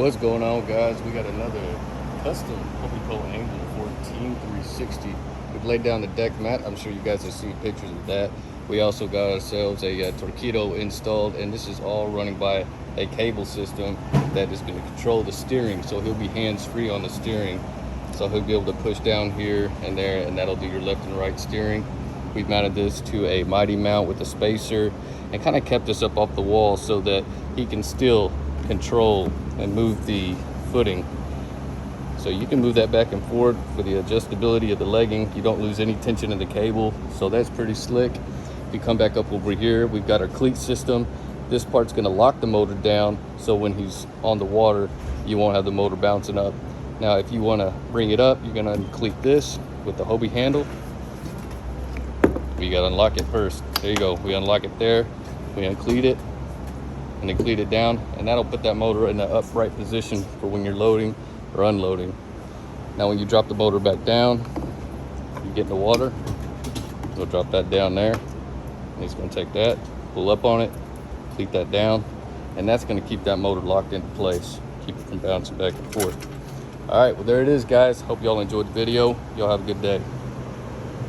What's going on, guys? We got another custom Hobie Pro Angler 14360. We've laid down the deck mat. I'm sure you guys have seen pictures of that. We also got ourselves a Torqeedo installed, and this is all running by a cable system that is going to control the steering. So he'll be hands-free on the steering. So he'll be able to push down here and there, and that'll do your left and right steering. We've mounted this to a Marinemat with a spacer and kind of kept this up off the wall so that he can still control and move the footing. So you can move that back and forth for the adjustability of the legging. You don't lose any tension in the cable, so that's pretty slick. If you come back up over here, we've got our cleat system. This part's going to lock the motor down, so when he's on the water, you won't have the motor bouncing up. Now, if you want to bring it up, you're going to uncleat this with the Hobie handle. We got to unlock it first. There you go. We unlock it there. We uncleat it and then cleat it down, and that'll put that motor in the upright position for when you're loading or unloading. Now, when you drop the motor back down, you get in the water. We'll drop that down there. And he's going to take that, pull up on it, cleat that down, and that's going to keep that motor locked into place, keep it from bouncing back and forth. All right, well, there it is, guys. Hope y'all enjoyed the video. Y'all have a good day.